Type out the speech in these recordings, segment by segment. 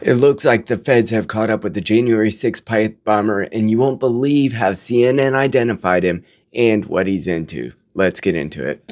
It looks like the feds have caught up with the January 6th pipe bomber, and you won't believe how CNN identified him and what he's into. Let's get into it.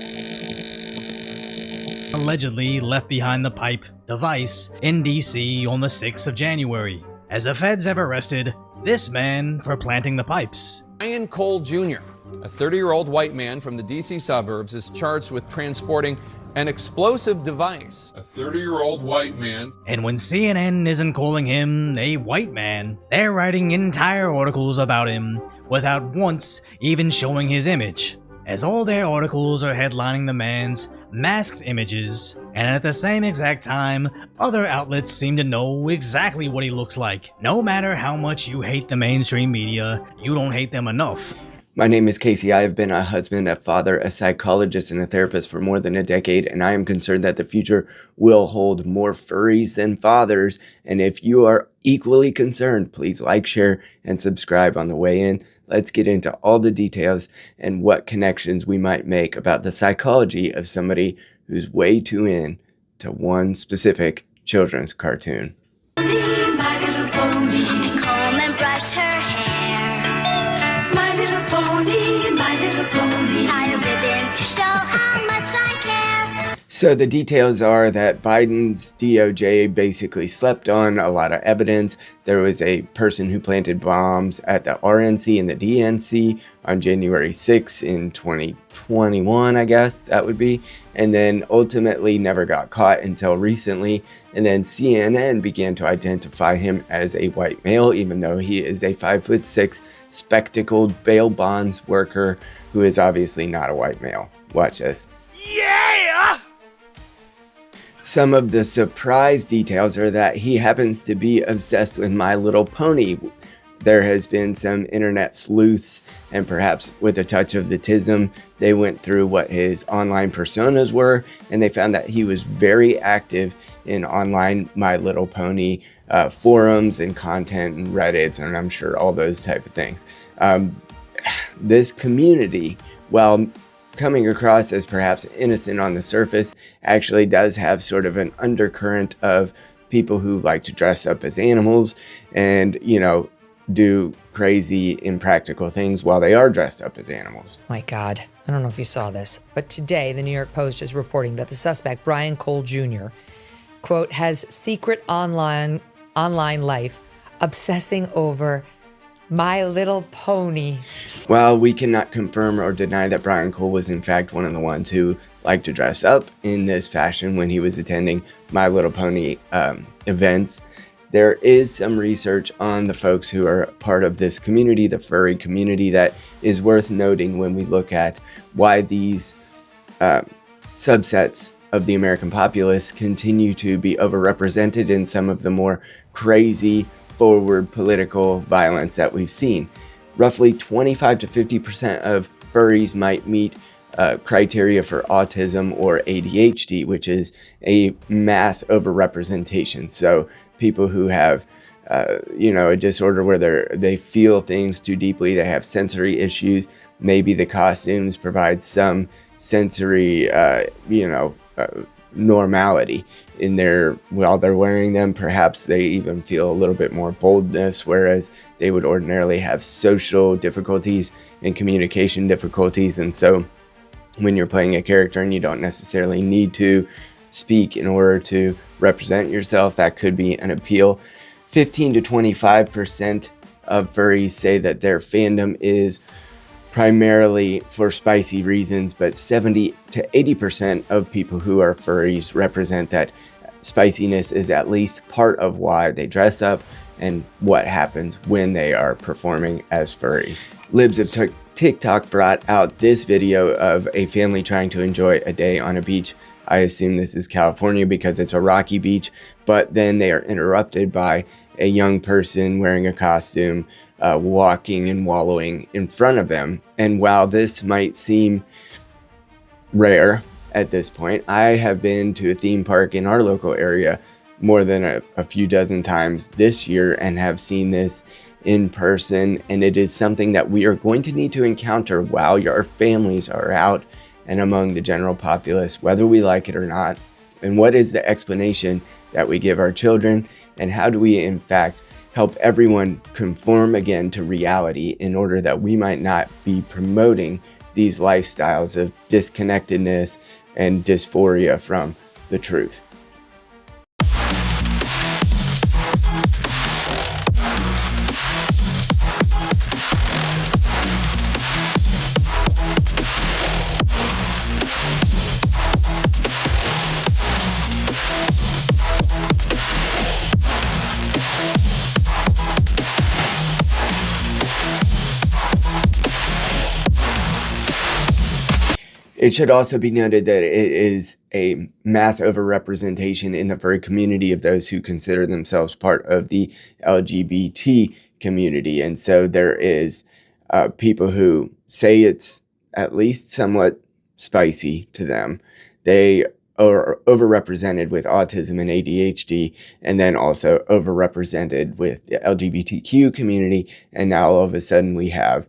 Allegedly left behind the pipe device in DC on the 6th of January, as the feds have arrested this man for planting the pipes. Brian Cole Jr., a 30-year-old white man from the DC suburbs, is charged with transporting an explosive device. A 30-year-old white man. And when CNN isn't calling him a white man, they're writing entire articles about him without once even showing his image, as all their articles are headlining the man's masked images, and at the same exact time, other outlets seem to know exactly what he looks like. No matter how much you hate the mainstream media, you don't hate them enough. My name is Casey. I have been a husband, a father, a psychologist, and a therapist for more than a decade, and I am concerned that the future will hold more furries than fathers. And if you are equally concerned, please like, share, and subscribe on the way in. Let's get into all the details and what connections we might make about the psychology of somebody who's way too into one specific children's cartoon. My little pony, comb and brush her hair. My little pony, tie a ribbon to show how much I care. So the details are that Biden's DOJ basically slept on a lot of evidence. There was a person who planted bombs at the RNC and the DNC on January 6th in 2021, I guess that would be, and then ultimately never got caught until recently. And then CNN began to identify him as a white male, even though he is a 5'6" spectacled bail bonds worker who is obviously not a white male. Watch this. Yeah! Some of the surprise details are that he happens to be obsessed with My Little Pony. There has been some internet sleuths, and perhaps with a touch of the tism, they went through what his online personas were, and they found that he was very active in online My Little Pony forums and content and Reddits, and I'm sure all those type of things. This community, while coming across as perhaps innocent on the surface, actually does have sort of an undercurrent of people who like to dress up as animals and, do crazy, impractical things while they are dressed up as animals. My God, I don't know if you saw this, but today the New York Post is reporting that the suspect, Brian Cole Jr., quote, has secret online life, obsessing over My Little Pony. While we cannot confirm or deny that Brian Cole was in fact one of the ones who liked to dress up in this fashion when he was attending My Little Pony events, there is some research on the folks who are part of this community, the furry community, that is worth noting when we look at why these subsets of the American populace continue to be overrepresented in some of the more crazy forward political violence that we've seen. Roughly 25 to 50% of furries might meet criteria for autism or ADHD, which is a mass overrepresentation. So people who have, a disorder where they feel things too deeply, they have sensory issues. Maybe the costumes provide some sensory, normality in while they're wearing them. Perhaps they even feel a little bit more boldness, whereas they would ordinarily have social difficulties and communication difficulties. And so when you're playing a character and you don't necessarily need to speak in order to represent yourself, that could be an appeal. 15 to 25% of furries say that their fandom is primarily for spicy reasons, but 70 to 80% of people who are furries represent that spiciness is at least part of why they dress up and what happens when they are performing as furries. Libs of TikTok brought out this video of a family trying to enjoy a day on a beach. I assume this is California because it's a rocky beach, but then they are interrupted by a young person wearing a costume, walking and wallowing in front of them. And while this might seem rare at this point, I have been to a theme park in our local area more than a few dozen times this year and have seen this in person. And it is something that we are going to need to encounter while our families are out and among the general populace, whether we like it or not. And what is the explanation that we give our children and how do we, in fact, help everyone conform again to reality in order that we might not be promoting these lifestyles of disconnectedness and dysphoria from the truth. It should also be noted that it is a mass overrepresentation in the furry community of those who consider themselves part of the LGBT community. And so there is people who say it's at least somewhat spicy to them. They are overrepresented with autism and ADHD, and then also overrepresented with the LGBTQ community. And now all of a sudden we have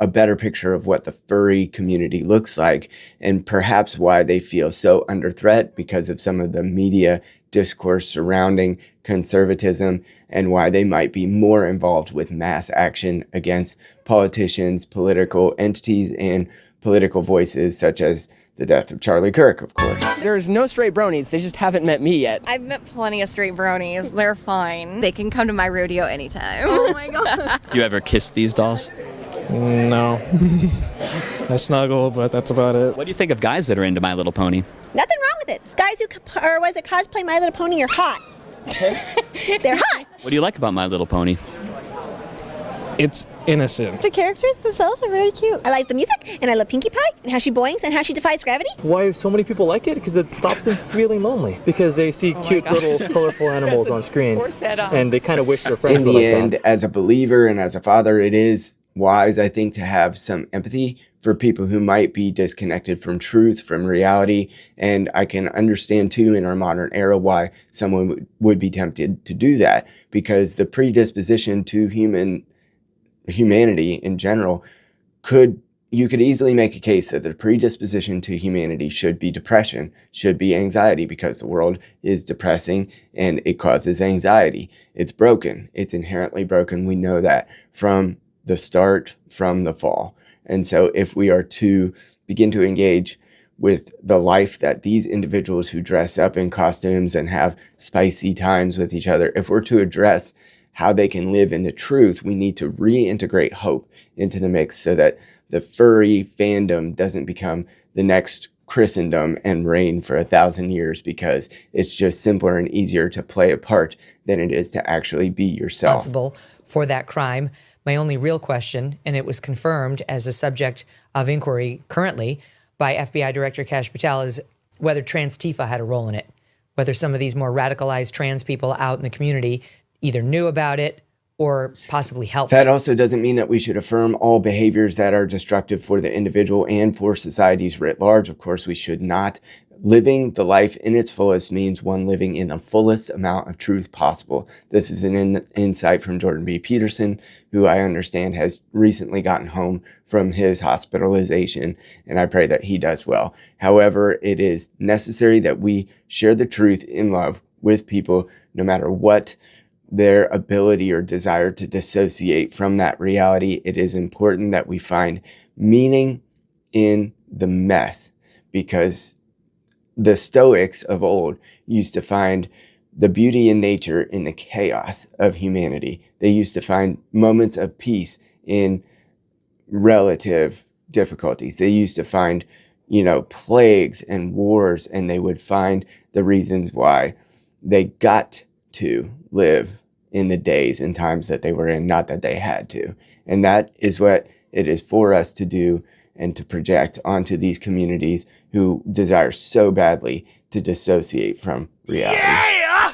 a better picture of what the furry community looks like, and perhaps why they feel so under threat because of some of the media discourse surrounding conservatism, and why they might be more involved with mass action against politicians, political entities, and political voices, such as the death of Charlie Kirk, of course. There's no straight bronies. They just haven't met me yet. I've met plenty of straight bronies. They're fine. They can come to my rodeo anytime. Oh my god. Do you ever kiss these dolls? No. I snuggle, but that's about it. What do you think of guys that are into My Little Pony? Nothing wrong with it. Guys who cosplay My Little Pony are hot. They're hot. What do you like about My Little Pony? It's innocent. The characters themselves are very cute. I like the music, and I love Pinkie Pie, and how she boings, and how she defies gravity. Why so many people like it? Because it stops them feeling lonely. Because they see cute little colorful animals on screen, and they kind of wish their friends in were the like end, that. as a believer and as a father, it is wise, I think, to have some empathy for people who might be disconnected from truth, from reality. And I can understand, too, in our modern era, why someone would be tempted to do that, because the predisposition to humanity in general you could easily make a case that the predisposition to humanity should be depression, should be anxiety, because the world is depressing and it causes anxiety. It's broken. It's inherently broken. We know that from the start, from the fall. And so if we are to begin to engage with the life that these individuals who dress up in costumes and have spicy times with each other, if we're to address how they can live in the truth, we need to reintegrate hope into the mix so that the furry fandom doesn't become the next Christendom and reign for 1,000 years, because it's just simpler and easier to play a part than it is to actually be yourself. Responsible for that crime. My only real question, and it was confirmed as a subject of inquiry currently by FBI Director Kash Patel, is whether Trans Tifa had a role in it, whether some of these more radicalized trans people out in the community either knew about it or possibly helped. That also doesn't mean that we should affirm all behaviors that are destructive for the individual and for societies writ large. Of course, we should not. Living the life in its fullest means one living in the fullest amount of truth possible. This is an insight from Jordan B. Peterson, who I understand has recently gotten home from his hospitalization, and I pray that he does well. However, it is necessary that we share the truth in love with people, no matter what their ability or desire to dissociate from that reality. It is important that we find meaning in the mess, because the Stoics of old used to find the beauty in nature in the chaos of humanity. They used to find moments of peace in relative difficulties. They used to find, plagues and wars, and they would find the reasons why they got to live in the days and times that they were in, not that they had to. And that is what it is for us to do and to project onto these communities who desire so badly to dissociate from reality. Yeah!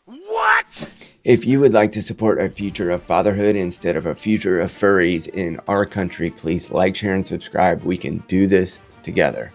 What? If you would like to support a future of fatherhood instead of a future of furries in our country, please like, share, and subscribe. We can do this together.